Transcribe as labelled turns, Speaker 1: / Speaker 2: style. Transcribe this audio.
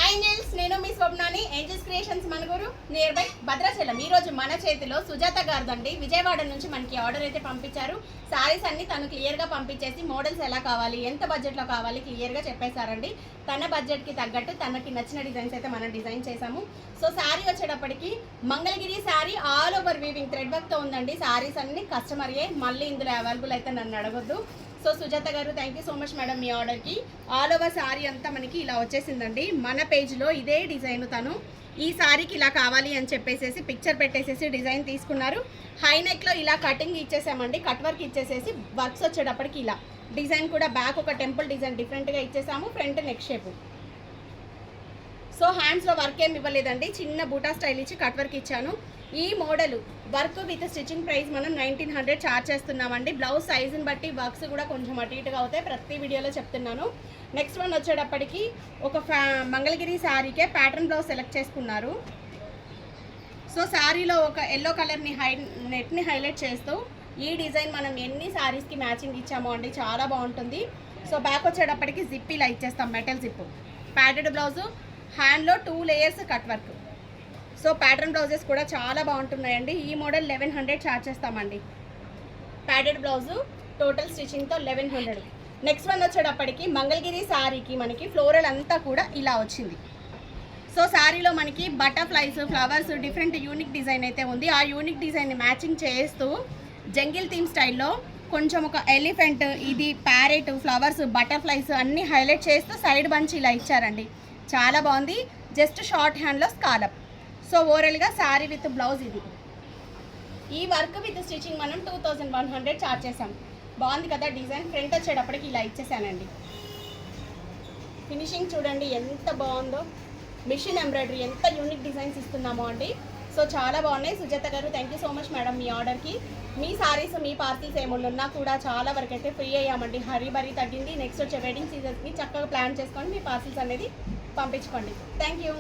Speaker 1: Hi angels, నేను మీ స్వప్నాని. Angels Creations Manuguru near by Bhadrachalam. ఈ రోజు మన చేతిలో సుజాత గారిదండి, విజయవాడ నుంచి మనకి ఆర్డర్ అయితే పంపించారు. సారీస్ అన్ని తను క్లియర్గా పంపించేసి మోడల్స్ ఎలా కావాలి, ఎంత బడ్జెట్లో కావాలి క్లియర్గా చెప్పేశారండి. తన బడ్జెట్కి తగ్గట్టు తనకి నచ్చిన డిజైన్స్ అయితే మనం డిజైన్ చేసాము. సో శారీ వచ్చేటప్పటికి Mangalagiri sari all over weaving thread వర్క్తో ఉందండి. శారీస్ అన్ని కస్టమర్యే, మళ్ళీ ఇందులో అవైలబుల్ అయితే నన్ను అడగొద్దు. సో సుజాత గారు, thank you so much madam మీ ఆర్డర్కి. ఆల్ ఓవర్ శారీ అంతా మనకి ఇలా వచ్చేసిందండి. మన పేజ్లో ఇదే డిజైన్ తను ఈ శారీకి ఇలా కావాలి అని చెప్పేసి పిక్చర్ పెట్టేసేసి డిజైన్ తీసుకున్నారు. హై నెక్లో ఇలా కటింగ్ ఇచ్చేసామండి, కట్ వర్క్ ఇచ్చేసేసి వర్క్స్ వచ్చేటప్పటికి ఇలా డిజైన్ కూడా బ్యాక్ ఒక టెంపుల్ డిజైన్ డిఫరెంట్గా ఇచ్చేసాము, ఫ్రంట్ నెక్ షేపు. సో హ్యాండ్స్లో వర్క్ ఏమి ఇవ్వలేదండి, చిన్న బూటా స్టైల్ ఇచ్చి కట్ వర్క్ ఇచ్చాను. ఈ model work with stitching price మనం 1900 ఛార్జ్ చేస్తున్నామండి. బ్లౌజ్ సైజుని బట్టి వర్క్స్ కూడా కొంచెం అటు ఇటుగా అవుతాయి, ప్రతి వీడియోలో చెప్తున్నాను. నెక్స్ట్ వన్ వచ్చేటప్పటికి ఒక మంగళగిరి శారీకే ప్యాటర్న్ బ్లౌజ్ సెలెక్ట్ చేసుకున్నారు. సో శారీలో ఒక ఎల్లో కలర్ని నెట్ని హైలైట్ చేస్తూ ఈ డిజైన్ మనం ఎన్ని శారీస్కి మ్యాచింగ్ ఇచ్చామో అండి, చాలా బాగుంటుంది. సో బ్యాక్ వచ్చేటప్పటికి జిప్ ఇలా ఇచ్చేస్తాం, మెటల్ జిప్. ప్యాడెడ్ బ్లౌజు, హ్యాండ్లో 2 layers cut work. So pattern blouses కూడా చాలా బాగుంటున్నాయండి. ఈ మోడల్ 1100 ఛార్జ్ చేస్తామండి. ప్యాడెడ్ బ్లౌజు టోటల్ స్టిచ్చింగ్తో 1100. నెక్స్ట్ వన్ వచ్చేటప్పటికి మంగళగిరి శారీకి మనకి ఫ్లోరల్ అంతా కూడా ఇలా వచ్చింది. సో శారీలో మనకి butterflies, flowers, different unique design అయితే ఉంది. ఆ యూనిక్ డిజైన్ని మ్యాచింగ్ చేస్తూ జంగిల్ థీమ్ స్టైల్లో కొంచెం ఒక ఎలిఫెంట్, ఇది ప్యారెట్, ఫ్లవర్స్, బటర్ఫ్లైస్ అన్నీ హైలైట్ చేస్తూ సైడ్ బంచ్ ఇలా ఇచ్చారండి. చాలా బాగుంది. జస్ట్ షార్ట్ హ్యాండ్లో స్కాలప్. సో ఓవరాల్గా శారీ విత్ బ్లౌజ్ ఇది. ఈ వర్క్ విత్ స్టిచ్చింగ్ మనం 2100 ఛార్జ్ చేసాం. బాగుంది కదా డిజైన్. ఫ్రంట్ వచ్చేటప్పటికి ఇలా ఇచ్చేసానండి. ఫినిషింగ్ చూడండి ఎంత బాగుందో, మిషన్ ఎంబ్రాయిడరీ, ఎంత యూనిక్ డిజైన్స్ ఇస్తున్నామో అండి. సో చాలా బాగున్నాయి. సుజాత గారు, thank you so much madam మీ ఆర్డర్కి. మీ సారీస్, మీ పార్సల్స్ ఏమున్నా కూడా చాలా వరకు అయితే ఫ్రీ అయ్యామండి. హరీ బరీ తగ్గింది. నెక్స్ట్ వచ్చే వెడ్డింగ్ సీజన్స్కి చక్కగా ప్లాన్ చేసుకొని మీ పార్సల్స్ అనేది పంపించుకోండి. Thank you.